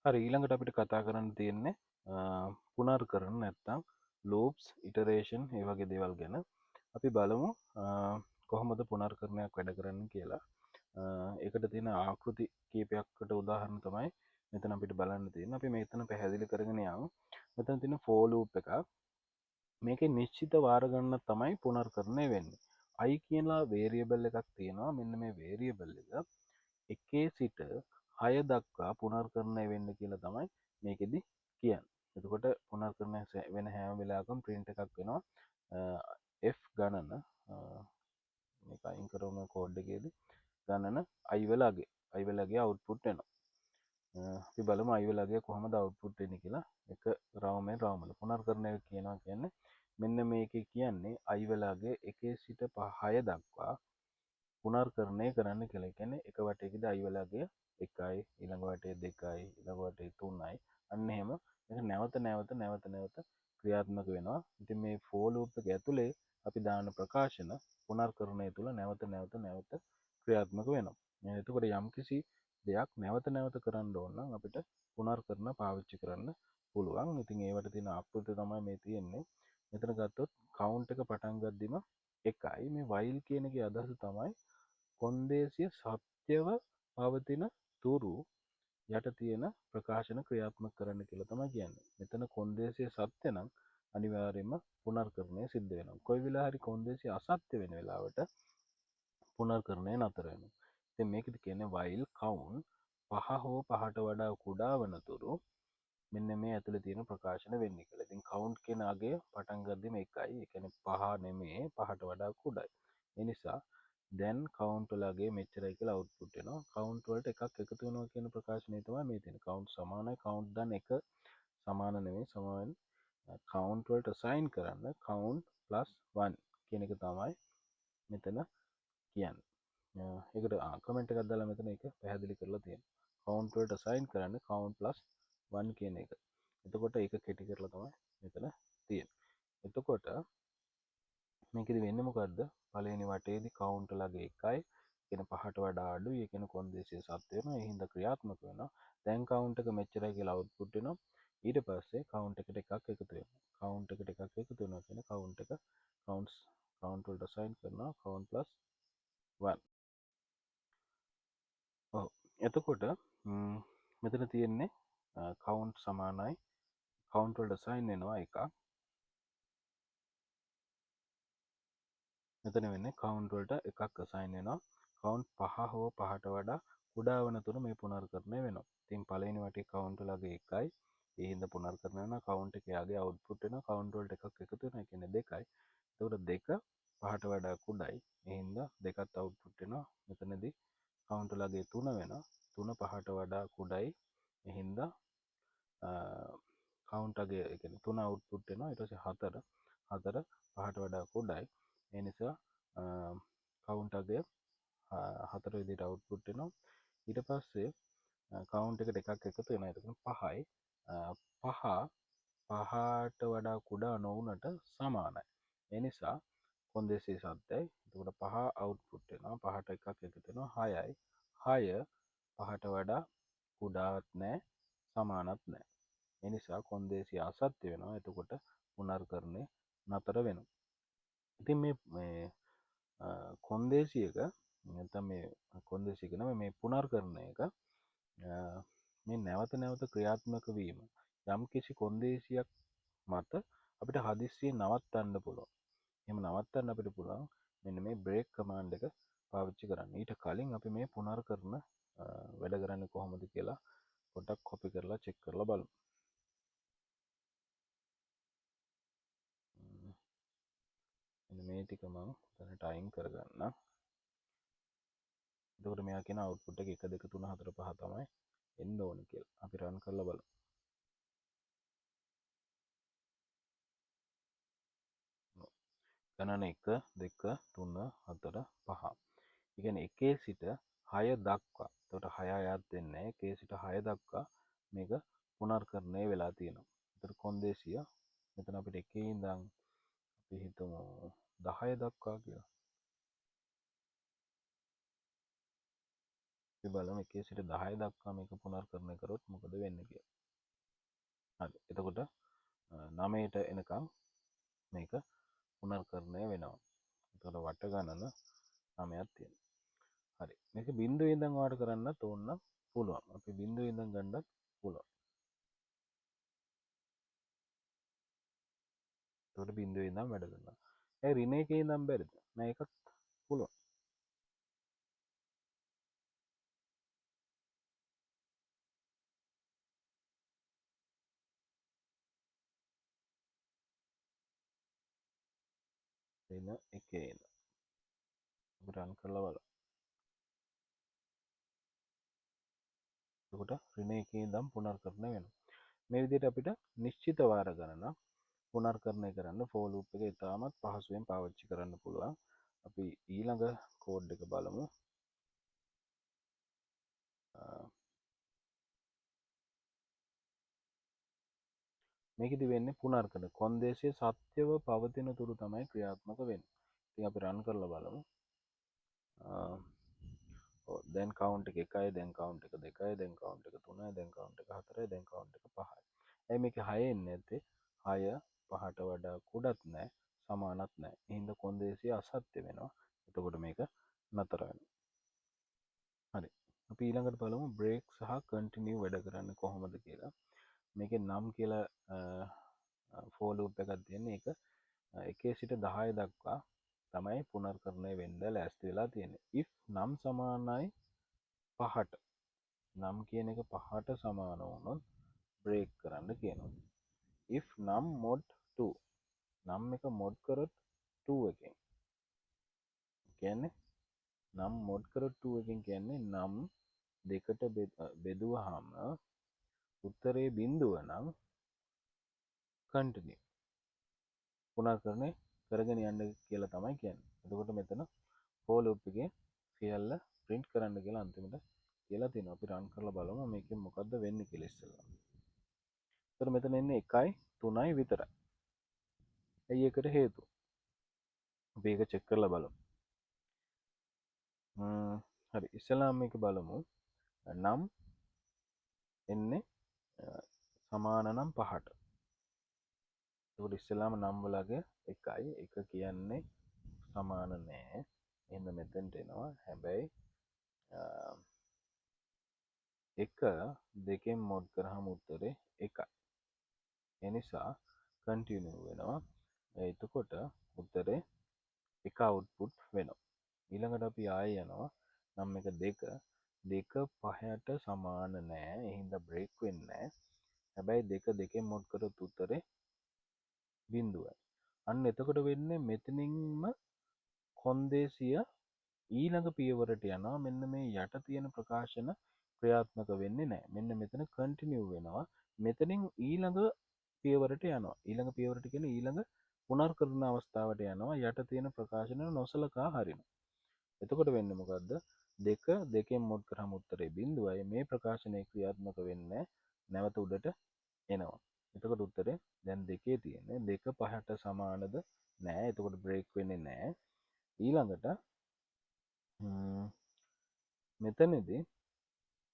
හරි ඊළඟට අපිට කතා කරන්න තියෙන්නේ පුනර්කරණ නැත්තම් ලූප්ස් ඉටරේෂන් ඒ වගේ දේවල් ගැන අපි බලමු කොහොමද පුනර්කරණයක් වැඩ කරන්න කියලා. ඒකට තියෙන ආකෘති කීපයකට උදාහරණ තමයි මෙතන අපිට බලන්න තියෙන්නේ. අපි මෙතන පැහැදිලි කරගෙන යමු. මෙතන තියෙන for loop එකක්. මේකේ නිශ්චිත වාර ගණන තමයි පුනර්කරණය වෙන්නේ. i කියලා variable එකක් තියෙනවා. මෙන්න මේ variable එක 1 සිට 6 දක්වා පුනර්කරණය වෙන්න කියලා තමයි මේකෙදි කියන්නේ. එතකොට පුනර්කරණය වෙන හැම වෙලාවකම print එකක් වෙනවා. f ගණන මේක අයින් කරන කෝඩ් එකේදී ගණන i වෙලාගේ output වෙනවා. අපි බලමු i වෙලාගේ කොහොමද output වෙන්නේ කියලා. එක රවුමෙන් රවුමට පුනර්කරණය කියනවා කියන්නේ මෙන්න මේකේ කියන්නේ i වෙලාගේ 1 සිට 6 දක්වා පුනර්කරණය කරන්න කියලා. කියන්නේ එක වටයකදී i වෙලාගේ 1යි ඊළඟ වටේ 2යි ඊළඟ වටේ 3යි අන්න එහෙම මේක නැවත ක්‍රියාත්මක වෙනවා. ඉතින් මේ for loop එක ඇතුලේ අපි දාන ප්‍රකාශන පුනර්කරණය තුල නැවත ක්‍රියාත්මක වෙනවා. එතකොට යම්කිසි දෙයක් නැවත කරන්න ඕන නම් අපිට පුනර්කරණ පාවිච්චි කරන්න පුළුවන්. ඉතින් ඒවට තියෙන ආකෘතිය තමයි මේ තියෙන්නේ. මෙතන ගත්තොත් count එක පටන් ගද්දිම 1යි. මේ while කියන එකේ අදහස තමයි කොන්දේසිය සත්‍යව පවතින තුරු යට තියෙන ප්‍රකාශන ක්‍රියාත්මක කරන්න කියලා තමයි කියන්නේ. මෙතන කොන්දේසිය සත්‍ය නම් අනිවාර්යයෙන්ම පුනර්කරණය සිද්ධ වෙනවා. කොයි වෙලාව හරි කොන්දේසිය අසත්‍ය වෙන වෙලාවට පුනර්කරණය නතර වෙනවා. ඉතින් මේකද කියන්නේ while count 5 හෝ 5ට වඩා කුඩා වනතුරු මෙන්න මේ ඇතුලේ තියෙන ප්‍රකාශන වෙන්නේ කියලා. ඉතින් count කියන අගය පටන් ගද්දිම 1යි. ඒ කියන්නේ 5 නෙමෙයි 5ට වඩා කුඩායි. ඒ නිසා දැන් count වලගේ මෙච්චරයි කියලා output වෙනවා. count වලට එකක් එකතු වෙනවා කියන ප්‍රකාශනය තමයි මේ තියෙන්නේ. count සමානයි count දන් එක සමාන නෙමෙයි සමාන count වලට assign කරන්න count plus 1 කියන එක තමයි මෙතන කියන්නේ. ඒකට කමෙන්ට් එකක් දාලා මෙතන ඒක පැහැදිලි කරලා තියෙනවා. count වලට assign කරන්න count plus 1 කියන එක. එතකොට ඒක කෙටි කරලා තමයි මෙතන තියෙන්නේ. එතකොට මේකෙදි වෙන්නේ මොකද්ද? පළවෙනි වටේදී count ලගේ 1යි කියන 5ට වඩා අඩුයි. ඒ කියන්නේ කොන්දේසිය සත්‍ය වෙනවා. ඒ හින්දා ක්‍රියාත්මක වෙනවා. දැන් count එක මෙච්චරයි කියලා output වෙනවා. ඊට පස්සේ count එකට එකක් එකතු වෙනවා. count එකට එකක් එකතු වෙනවා කියන්නේ count එක count වලට assign කරනවා count plus 1. ඔව්. එතකොට මෙතන තියෙන්නේ count සමානයි count වලට assign වෙනවා එකක්. මෙතන වෙන්නේ count වලට එකක් assign වෙනවා. count 5 හෝ 5ට වඩා කුඩා වන තුරු මේ පුනර්කරණය වෙනවා. ඉතින් පළවෙනි වටේ count වලගේ 1යි. ඒ හින්දා පුනර්කරණය වෙනවා. count එකේ යාගේ output වෙනවා. count වලට එකක් එකතු වෙනවා. ඒ කියන්නේ 2යි. එතකොට 2 5ට වඩා කුඩායි. ඒ හින්දා දෙකත් output වෙනවා. මෙතනදී count වලගේ 3 වෙනවා. 3 5ට වඩා කුඩායි. ඒ හින්දා count අගේ ඒ කියන්නේ 3 output වෙනවා. ඊට පස්සේ 4 5ට වඩා කුඩායි. ඒ නිසා count අගය 4 විදිහට output වෙනවා. ඊට පස්සේ count එකට එකක් එකතු වෙනවා. ඒක 5යි. 5ට වඩා කුඩා නොවුනට සමානයි. ඒ නිසා කොන්දේසිය සත්‍යයි. එතකොට 5 output වෙනවා. 5ට එකක් එකතු වෙනවා 6යි. 6 5ට වඩා කුඩාත් නැහැ සමානත් නැහැ. ඒ නිසා කොන්දේසිය අසත්‍ය වෙනවා. එතකොට පුනර්කරණය නතර වෙනවා. ඉතින් මේ කොන්දේසියක නැත්නම් මේ කොන්දේසියක නෙමෙයි මේ පුනර්කරණයක මේ නැවත ක්‍රියාත්මක වීම යම් කිසි කොන්දේසියක් මත අපිට හදිස්සියෙන් නවත්තන්න පුළුවන්. එහෙම නවත්තන්න අපිට පුළුවන් මෙන්න මේ break command එක පාවිච්චි කරන්න. ඊට කලින් අපි මේ පුනර්කරණ වැඩ කරන්නේ කොහොමද කියලා පොඩ්ඩක් copy කරලා check කරලා බලමු. මෙන්න මේ ටික මම දැනට අයින් කරගන්නම්. එතකොට මෙයා කියන output එක 1 2 3 4 5 තමයි එන්න ඕනේ කියලා. අපි run කරලා බලමු. ගණන 1 2 3 4 5. ඒ කියන්නේ 1 සිට 6 දක්වා. එතකොට 6 අයත් වෙන්නේ 1 සිට 6 දක්වා මේක පුනර්කරණය වෙලා තියෙනවා. එතකොට කොන්දේසිය මෙතන අපිට 1 ඉඳන් අපි හිතමු 10 දක්වා කියලා. අපි බලමු 1 සිට 10 දක්වා මේක පුනර්කරණය කරොත් මොකද වෙන්නේ කියලා. හරි. එතකොට 9ට එනකම් මේක පුනර්කරණය වෙනවා. එතකොට වට ගණන 9ක් තියෙනවා. හරි. මේක බිංදුවේ ඉඳන් වාට කරන්නත් ඕන නම් පුළුවන්. අපි බිංදුවේ ඉඳන් ගන්නත් පුළුවන්. එතකොට බිංදුවේ ඉඳන් වැඩ කරනවා. ඒ ඍණ එකේ ඉඳන් බැරිද? නෑ ඒකත් පුළුවන්. ඍණ එකේ ඉඳන්. අපි රන් කරලා බලමු. එතකොට ඍණ එකේ ඉඳන් පුනර්කරණය වෙනවා. මේ විදිහට අපිට නිශ්චිත වාර ගණනක් පුනර්කරණය කරන්න for loop එක ඉතාමත් පහසුවෙන් පාවිච්චි කරන්න පුළුවන්. අපි ඊළඟ කෝඩ් එක බලමු. මේකෙදි වෙන්නේ පුනර්කරණය. කොන්දේසිය සත්‍යව පවතින තුරු තමයි ක්‍රියාත්මක වෙන්නේ. ඉතින් අපි රන් කරලා බලමු. දැන් කවුන්ට් එක 1යි, දැන් කවුන්ට් එක 2යි, දැන් කවුන්ට් එක 3යි, දැන් කවුන්ට් එක 4යි, දැන් කවුන්ට් එක 5යි. ඇයි මේකේ 6 එන්නේ නැත්තේ? 6 5ට වඩා කුඩත් නැහැ, සමානත් නැහැ. එහෙනම් කොන්දේසිය අසත්‍ය වෙනවා. එතකොට මේක නතර වෙනවා. හරි. අපි ඊළඟට බලමු බ්‍රේක් සහ කන්ටිනියු වැඩ කරන්නේ කොහොමද කියලා. මේකේ නම් කියලා for loop එකක් තියෙන්නේ. ඒක 1 සිට 10 දක්වා තමයි පුනර්කරණය වෙන්න ලෑස්ති වෙලා තියෙන්නේ. if නම් සමානයි 5ට, නම් කියන එක 5ට සමාන වුණොත් බ්‍රේක් කරන්න කියනවා. if නම් mod 2, නම් එක mod කරොත් 2 එකෙන් කියන්නේ නම් mod කරොත් 2 එකෙන් කියන්නේ නම් දෙකට බෙදුවහම උත්තරේ බිඳුව නම් කන්ටිනියු පුනර්කරණය කරගෙන යන්න කියලා තමයි කියන්නේ. එතකොට මෙතන for loop එකේ සියල්ල print කරන්න කියලා අන්තිමට කියලා තියෙනවා. අපි run කරලා බලමු මේකෙන් මොකද්ද වෙන්නේ කියලා ඉස්සෙල්ලා. එතකොට මෙතන එන්නේ 1යි 3යි විතරයි. ඇයි ඒකට හේතුව? අපි ඒක check කරලා බලමු. හරි ඉස්සෙල්ලාම මේක බලමු. නම් එන්නේ සමාන නම් 5ට. ඒකට ඉස්සෙල්ලාම නම් වලගේ 1යි 1 කියන්නේ සමාන නෑ. එහෙනම් මෙතෙන්ට එනවා. හැබැයි 1 2කින් මොඩ් කරාම උත්තරේ 1යි. ඒ නිසා කන්ටිනියු වෙනවා. එතකොට උත්තරේ 1 අවුට්පුට් වෙනවා. ඊළඟට අපි ආයෙ යනවා. නම් එක 2 2 5ට සමාන නෑ. එහෙනම් බ්‍රේක් වෙන්නේ නෑ. හැබැයි 2 2කින් මොඩ් කරොත් උත්තරේ බිඳුවයි. අන්න එතකොට වෙන්නේ මෙතනින්ම කොන්දේසිය ඊළඟ පියවරට යනවා. මෙන්න මේ යට තියෙන ප්‍රකාශන ක්‍රියාත්මක වෙන්නේ නැහැ. මෙන්න මෙතන කන්ටිනියු වෙනවා. මෙතනින් ඊළඟ පියවරට යනවා. ඊළඟ පියවරට කියන්නේ ඊළඟ පුනර්කරණ අවස්ථාවට යනවා. යට තියෙන ප්‍රකාශන නොසලකා හරිනවා. එතකොට වෙන්නේ මොකද්ද? 2 2කින් මොඩ් කරාම උත්තරේ බිඳුවයි. මේ ප්‍රකාශනයේ ක්‍රියාත්මක වෙන්නේ නැවත උඩට එනවා. එතකොට උත්තරේ දැන් 2 තියෙන්නේ 2 5ට සමානද නෑ. එතකොට බ්‍රේක් වෙන්නේ නෑ. ඊළඟට මෙතනදී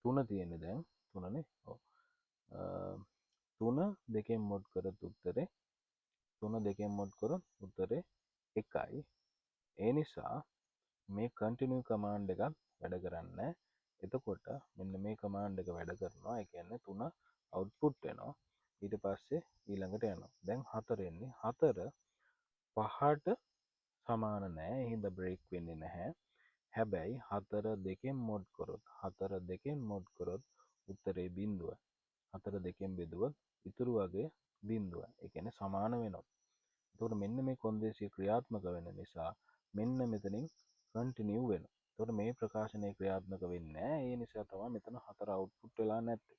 3 තියෙන්නේ දැන් 3නේ. ඔව්. 3 2කින් මොඩ් කරොත් උත්තරේ 3 2කින් මොඩ් කරොත් උත්තරේ 1යි. ඒ නිසා මේ කන්ටිනියු කමාන්ඩ් එකක් වැඩ කරන්නේ. එතකොට මෙන්න මේ කමාන්ඩ් එක වැඩ කරනවා. ඒ කියන්නේ 3 අවුට්පුට් වෙනවා. ඊට පස්සේ ඊළඟට යනවා. දැන් 4 එන්නේ. 4 5ට සමාන නෑ. එහෙනම් බ්‍රේක් වෙන්නේ නැහැ. හැබැයි 4 2කින් මොඩ් කරොත් 4 2කින් මොඩ් කරොත් උත්තරේ බිඳුව. 4 2කින් බෙදුවොත් ඉතුරු වගේ බිඳුව. ඒ කියන්නේ සමාන වෙනවා. එතකොට මෙන්න මේ කොන්දේසිය ක්‍රියාත්මක වෙන නිසා මෙන්න මෙතනින් කන්ටිනියු වෙනවා. එතකොට මේ ප්‍රකාශනයේ ක්‍රියාත්මක වෙන්නේ නැහැ. ඒ නිසා තමයි මෙතන 4 අවුට්පුට් වෙලා නැත්තේ.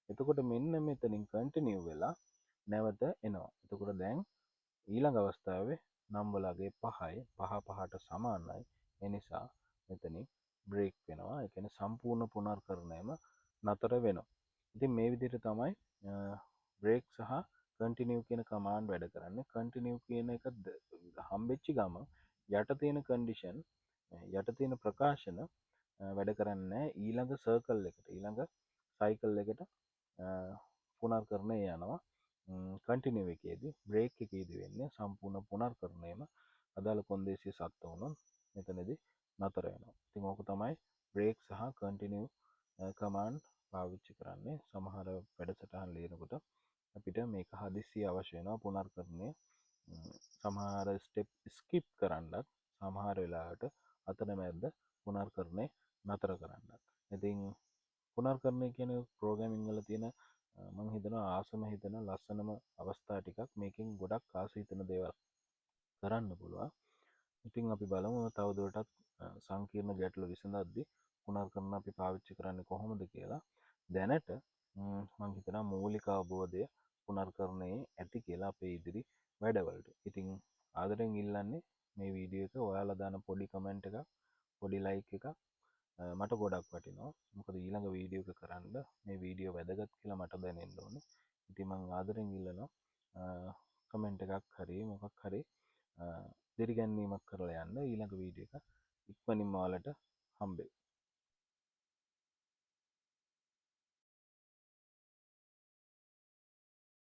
එතකොට මෙන්න මෙතනින් කන්ටිනියු වෙලා නැවත එනවා. එතකොට දැන් ඊළඟ අවස්ථාවේ නම් වලගේ 5යි 5 5ට සමානයි. ඒ නිසා මෙතනින් බ්‍රේක් වෙනවා. ඒ කියන්නේ සම්පූර්ණ පුනර්කරණයම නතර වෙනවා. ඉතින් මේ විදිහට තමයි බ්‍රේක් සහ කන්ටිනියු කියන කමාන්ඩ් වැඩ කරන්නේ. කන්ටිනියු කියන එක හම්බෙච්ච ගමන් යට තියෙන කන්ඩිෂන් යට තියෙන ප්‍රකාශන වැඩ කරන්නේ ඊළඟ සර්කල් එකට ඊළඟ සයිකල් එකට පුනර්කරණය යනවා කන්ටිනියු එකේදී බ්‍රේක් එකේදී වෙන්නේ සම්පූර්ණ පුනර්කරණයම අදාළ කොන්දේසිය සත්තු වුණොත් මෙතනදී නතර වෙනවා. ඉතින් ඕක තමයි බ්‍රේක් සහ කන්ටිනියු කමාන්ඩ් පාවිච්චි කරන්නේ සමහර වැඩසටහන් ලියනකොට අපිට මේක හදිස්සිය අවශ්‍ය වෙනවා පුනර්කරණය සමහර ස්ටෙප් ස්කිප් කරන්නත් සමහර වෙලාවට අතරමැද්ද පුනර්කරණය නතර කරන්නත්. ඉතින් පුනර්කරණය කියන ප්‍රෝග්‍රෑමින් වල තියෙන මං හිතනවා ආසම හිතන ලස්සනම අවස්ථා ටිකක් මේකෙන් ගොඩක් ආස හිතන දේවල් කරන්න පුළුවන්. ඉතින් අපි බලමු තවදුරටත් සංකීර්ණ ගැටලු විසඳද්දී පුනර්කරණ අපි පාවිච්චි කරන්නේ කොහොමද කියලා. දැනට මං හිතනවා මූලික අවබෝධය පුනර්කරණයේ ඇති කියලා අපේ ඉදිරි වැඩවලට. ඉතින් ආදරෙන් ඉල්ලන්නේ මේ වීඩියෝ එක ඔයාලා දාන පොඩි කමෙන්ට් එකක් පොඩි ලයික් එකක් මට ගොඩක් වටිනවා. මොකද ඊළඟ වීඩියෝ එක කරන්න මේ වීඩියෝ වැදගත් කියලා මට දැනෙන්න ඕනේ. ඉතින් මං ආදරෙන් ඉල්ලනවා කමෙන්ට් එකක් හරි මොකක් හරි දිරිගැන්වීමක් කරලා යන්න ඊළඟ වීඩියෝ එක ඉක්මනින්ම ඔයාලට හම්බෙයි.